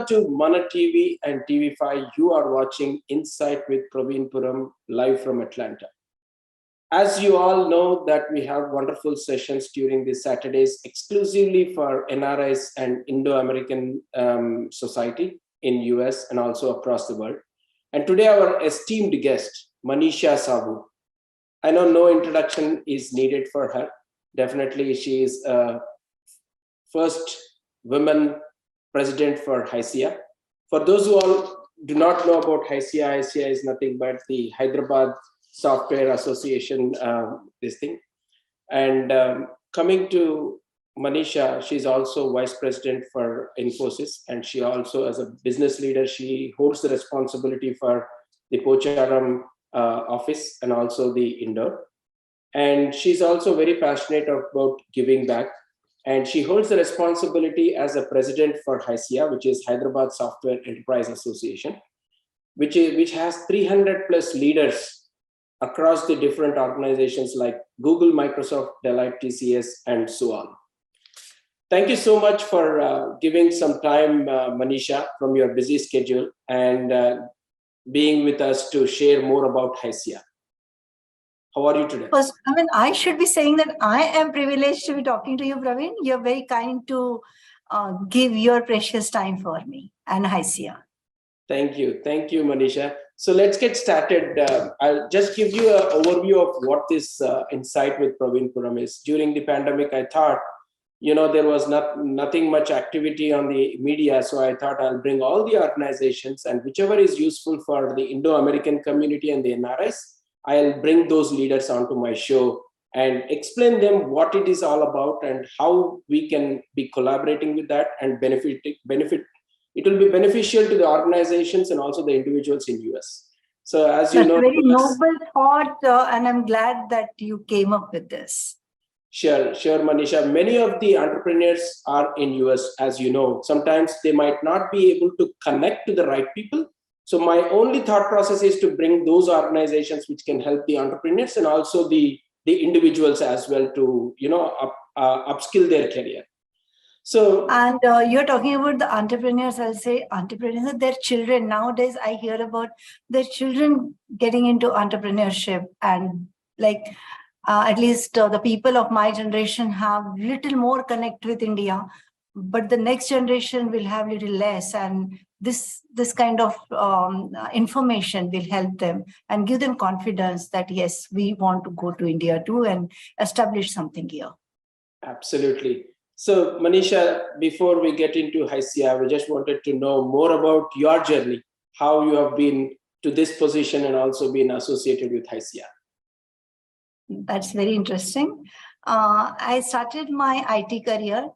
Welcome to Mana TV and TV5. You are watching Insight with Praveen Puram live from Atlanta. As you all know that we have wonderful sessions during these Saturdays exclusively for NRIs and Indo-American Society in US and also across the world. And today our esteemed guest, Manisha Saboo. I know no introduction is needed for her. Definitely she is first woman president for HYSEA. For those who all do not know about HYSEA, HYSEA is nothing but the Hyderabad Software Association, this thing. And coming to Manisha, she's also vice president for Infosys, and she also, as a business leader, she holds the responsibility for the Pocharam office and also the Indore. And she's also very passionate about giving back. And she holds the responsibility as a president for HYSEA, which is Hyderabad Software Enterprise Association, which has 300 plus leaders across the different organizations like Google, Microsoft, Deloitte, TCS, and so on. Thank you so much for giving some time, Manisha, from your busy schedule and being with us to share more about HYSEA. How are you today? First, I should be saying that I am privileged to be talking to you, Praveen. You're very kind to give your precious time for me and HYSEA. Thank you. Thank you, Manisha. So let's get started. I'll just give you an overview of what this Insight with Praveen Puram is. During the pandemic, I thought, there was nothing much activity on the media. So I thought I'll bring all the organizations and whichever is useful for the Indo-American community and the NRIs, I'll bring those leaders onto my show and explain them what it is all about and how we can be collaborating with that and benefit. It will be beneficial to the organizations and also the individuals in US. So as you know, very noble thought, and I'm glad that you came up with this. Sure, Manisha. Many of the entrepreneurs are in US, as you know. Sometimes they might not be able to connect to the right people. So my only thought process is to bring those organizations which can help the entrepreneurs and also the individuals as well to, upskill their career. So, and you're talking about the entrepreneurs. I'll say entrepreneurs, their children. Nowadays, I hear about their children getting into entrepreneurship, and at least the people of my generation have little more connect with India, but the next generation will have little less. And this kind of information will help them and give them confidence that, yes, we want to go to India too and establish something here. Absolutely. So Manisha, before we get into HYSEA, we just wanted to know more about your journey, how you have been to this position and also been associated with HYSEA. That's very interesting. I started my IT career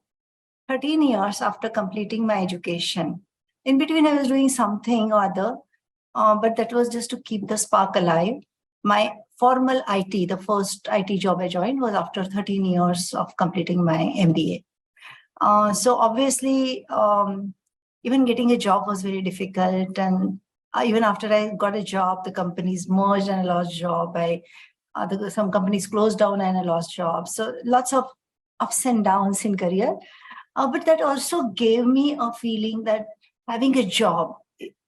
13 years after completing my education. In between, I was doing something or other, but that was just to keep the spark alive. My formal IT, the first IT job I joined, was after 13 years of completing my MBA. So obviously, even getting a job was very difficult. And even after I got a job, the companies merged and I lost job. Some companies closed down and I lost jobs. So lots of ups and downs in career. But that also gave me a feeling that having a job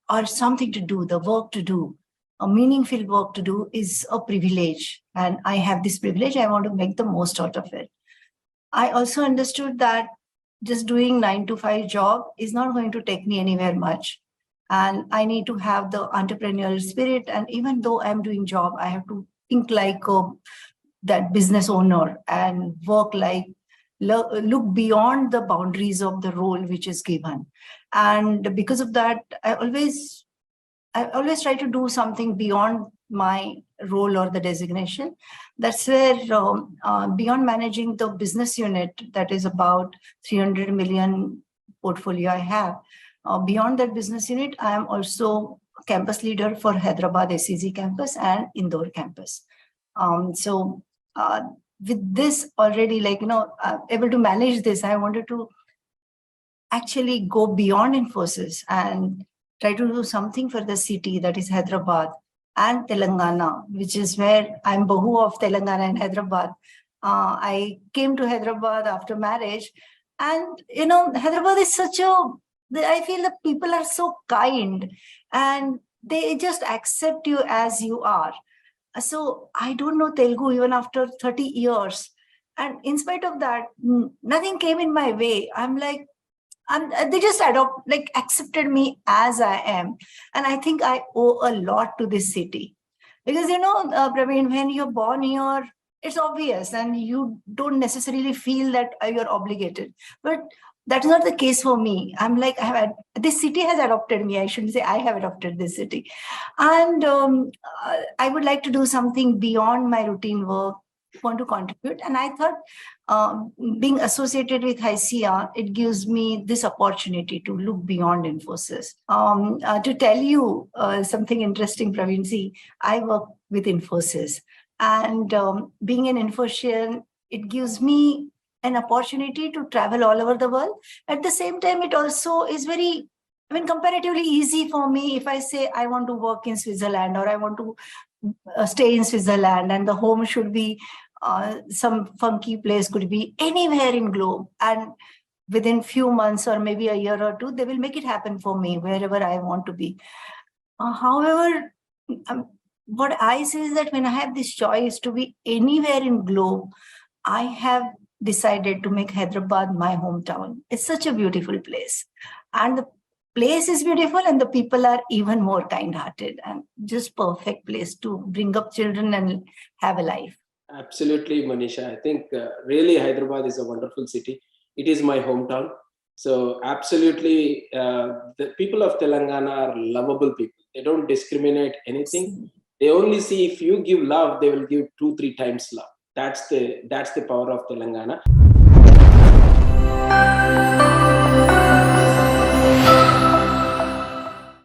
or something to do, the work to do, a meaningful work to do is a privilege. And I have this privilege. I want to make the most out of it. I also understood that just doing 9-to-5 job is not going to take me anywhere much. And I need to have the entrepreneurial spirit. And even though I'm doing job, I have to think like that business owner and work look beyond the boundaries of the role which is given. And because of that, I always try to do something beyond my role or the designation. That's where beyond managing the business unit, that is about 300 million portfolio I have. Beyond that business unit, I am also campus leader for Hyderabad SEZ campus and Indore campus. So with this already, able to manage this, I wanted to actually go beyond Infosys and try to do something for the city, that is Hyderabad and Telangana, which is where I'm Bahu of Telangana and Hyderabad. I came to Hyderabad after marriage, and Hyderabad is such a I feel the people are so kind and they just accept you as you are. So I don't know Telugu even after 30 years. And in spite of that, nothing came in my way. I'm like, they just accepted me as I am. And I think I owe a lot to this city. Because, Praveen, when you're born here, it's obvious and you don't necessarily feel that you're obligated. But that's not the case for me. I'm like, this city has adopted me. I shouldn't say I have adopted this city. And I would like to do something beyond my routine work, want to contribute. And I thought being associated with HYSEA, it gives me this opportunity to look beyond Infosys. To tell you something interesting, Praveen, see, I work with Infosys. And being an Infosian, it gives me an opportunity to travel all over the world. At the same time, it also is comparatively easy for me if I say I want to work in Switzerland or I want to stay in Switzerland and the home should be some funky place, could be anywhere in globe. And within few months or maybe a year or two, they will make it happen for me wherever I want to be. However, what I say is that when I have this choice to be anywhere in globe, I have decided to make Hyderabad my hometown. It's such a beautiful place. And the place is beautiful and the people are even more kind-hearted and just perfect place to bring up children and have a life. Absolutely, Manisha. I think really Hyderabad is a wonderful city. It is my hometown. So absolutely, the people of Telangana are lovable people. They don't discriminate anything. They only see if you give love, they will give 2-3 times love. That's the power of Telangana.